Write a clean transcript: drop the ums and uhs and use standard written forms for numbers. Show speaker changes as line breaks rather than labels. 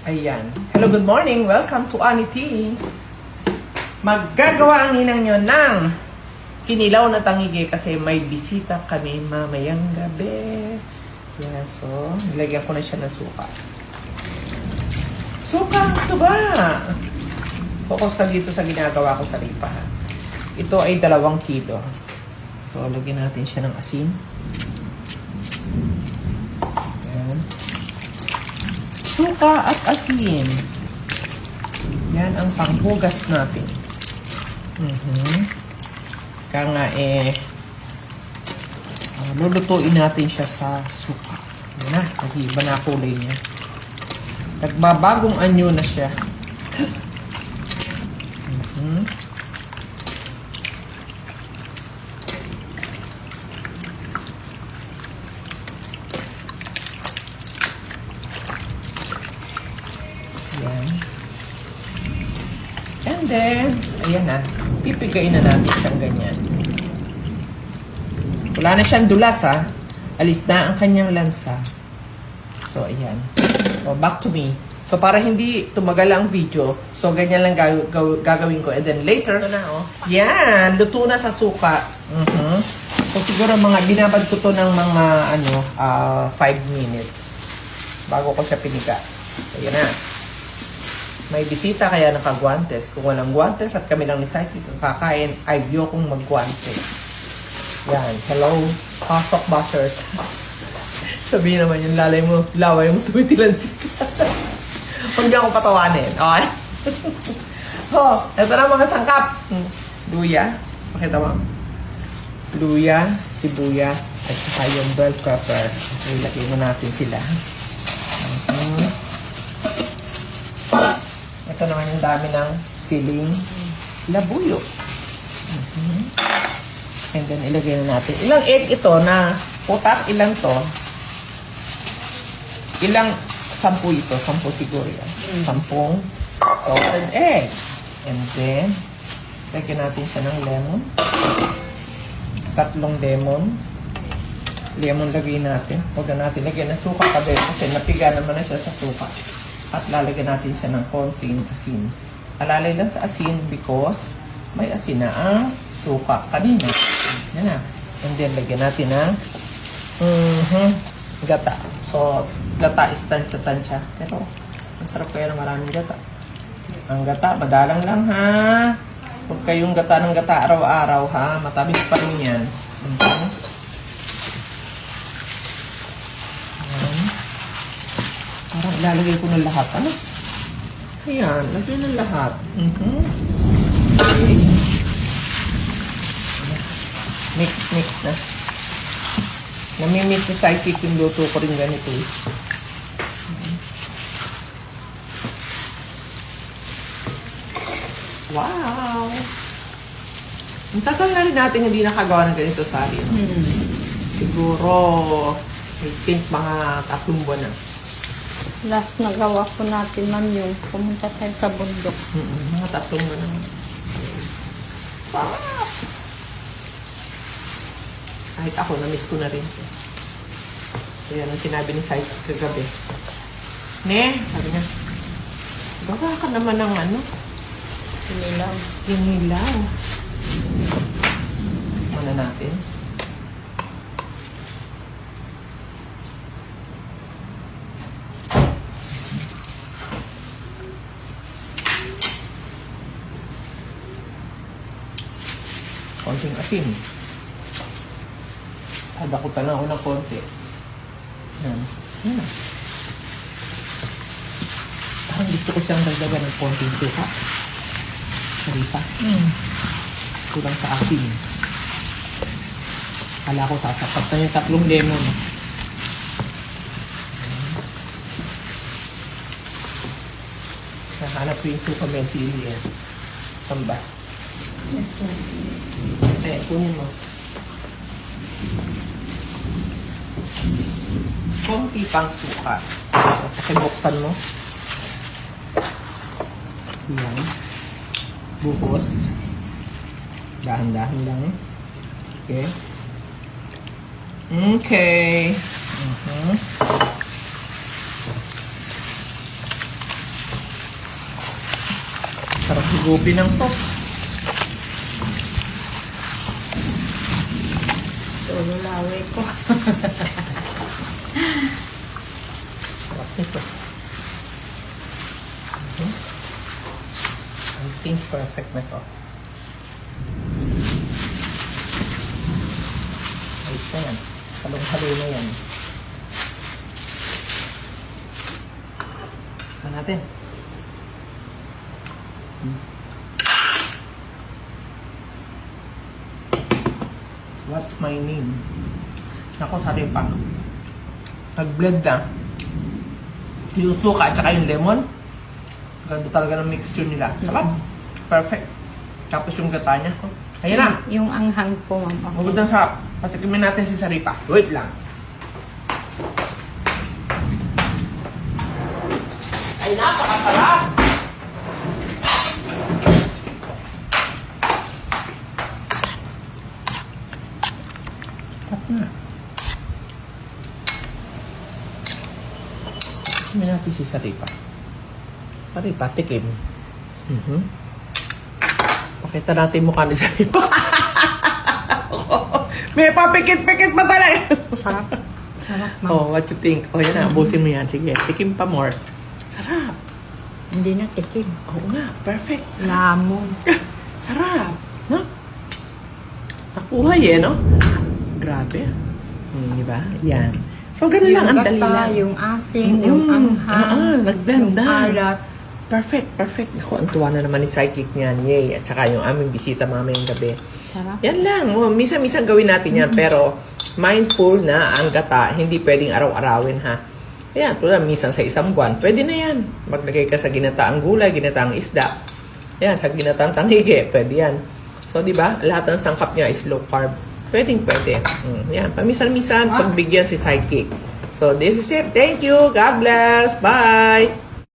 Ayan. Hello, good morning. Welcome to Annie Teens. Maggagawa ang ninang nyo ng kinilaw na tangigi kasi may bisita kami mamayang gabi. Yan, so, nilagyan ko na siya ng suka. Suka, ito ba? Focus ka dito sa ginagawa ko sa ripa. Ito ay 2 kilo. So, lagyan natin siya ng asin. Yan. Suka at asin. Yan ang panghugas natin. Kaya nga lulutuin natin siya sa suka. Yan na, nag-iiba na kulay niya. Nagbabagong anyo na siya. Yan. And then, ayan na. Pipigayin na natin siyang ganyan. Wala na siyang dulas, ha. Alis na ang kanyang lansa. So, ayan. So, back to me. So, para hindi tumagal ang video, so, ganyan lang gagawin ko. And then, later, na, oh. Yan. Luto na sa suka. So, siguro mga binabad ko to ng mga, 5 minutes. Bago ko siya piniga. So, ayan na. May bisita kaya nakagwantes. Kung walang guwantes at kami lang ni Saiki kung kakain, ay kong magguwantes. Yan. Hello, pasok bashers. Sabihin naman yung laway mo tumitilansik. Huwag niya akong patawanin. Okay? Ito na mga sangkap. Luya. Pakita mo. Luya, sibuyas, at saka yung bell pepper. Ilagay mo natin sila. Ito naman yung dami ng siling labuyo. And then, ilagay na natin. Ilang egg ito na putak? Ilang to? Ilang? 10 ito. 10 siguro yan. 10 salted egg. And then, lagyan natin siya ng lemon. 3 lemon. Lemon lagay natin. Huwag na natin lagyan ng suka kabe kasi napiga naman na siya sa suka. At lalagyan natin siya ng konting asin. Alalay lang sa asin because may asin na ang suka kanina. Yan na. And then, lagyan natin ng gata. So, gata is tansya-tansya. Pero, ang sarap kaya ng maraming gata. Ang gata, madalang lang ha. Huwag kayong gata ng gata araw-araw ha. Matamis pa rin yan. Parang ilalagay ko ng lahat. Ano? Ayan, lagay ng lahat. Okay. Mix na. Namimiss ni Sidekick yung luto ko rin ganito eh. Wow! Ang tagal na rin natin hindi nakagawa ng ganito sa akin. Siguro, I think mga 3 buwan na.
Last nagawa ko natin man yung pumunta tayo sa bundok.
Mga 3 buwan na. Sarap! Kahit ako, na-miss ko na rin. So, yan ang sinabi ni Said kagabi. Ne, sabi niya, baka ka naman ng
Kinilaw.
Kinilaw. Muna natin. Konting asin. Adakutan na ako ng konti. Yan. Yan na. Parang gusto ko siyang dagdagan ng konting suka. Sarita. Kulang sa asin. Kala ko sasapat na yung 3 lemon. Nahanap ko yung suka may sili yan. Samba. Kunin mo. Konti pang suka. Kasi buksan mo. Yan. Buhos. Dahan-dahan lang. Okay. Okay. Sarap higupin ng toast.
Lulaway ko.
Sarap nito. I think perfect na to. Ayos na yan. Halong-halo na yan. Ito natin. What's my name? Ako, sabi pa. Nag-blend na. Yung suka at saka yung lemon. Ganda talaga ng mixture nila. Sarap. Perfect. Tapos yung gata niya. Ayan na.
Yung anghang po, ma'am. Okay.
Magandang sarap. Patikimin natin si Saripa. Wait lang. Ay, napakasarap! Sarap na. Patikimin natin si Saripa. Saripa, tikim. Pakita natin mukha ni Saripa. May papikit-pikit pa talaga.
Sarap. Sarap, ma'am.
Oh, what you think? Oh, yan na. Abusin mo yan. Sige, tikim pa more. Sarap.
Hindi na tikim.
Oo nga, perfect.
Lamon.
Sarap. No? Nakuha no? Grabe. Di ba? Yan. So, ganun lang. Ang dali lang.
Yung asin, yung anghang,
nag-blend
yung
na.
alat.
Perfect, perfect. Ako, ang tuwa na naman ni Psychic niyan. Yay. At saka yung aming bisita mamayang gabi.
Sarap.
Yan lang. Oh, minsan gawin natin yan. Pero, mindful na ang gata, hindi pwedeng araw-arawin ha. Ayan, tulad minsan sa isang buwan, pwede na yan. Maglagay ka sa ginataang gulay, ginataang isda. Ayan, sa ginataang tanghige, pwede yan. So, di ba? Lahat ng sangkap niya is low carb. Pwede. Yan, paminsan-minsan, pagbigyan si Psychic. So, this is it. Thank you. God bless. Bye.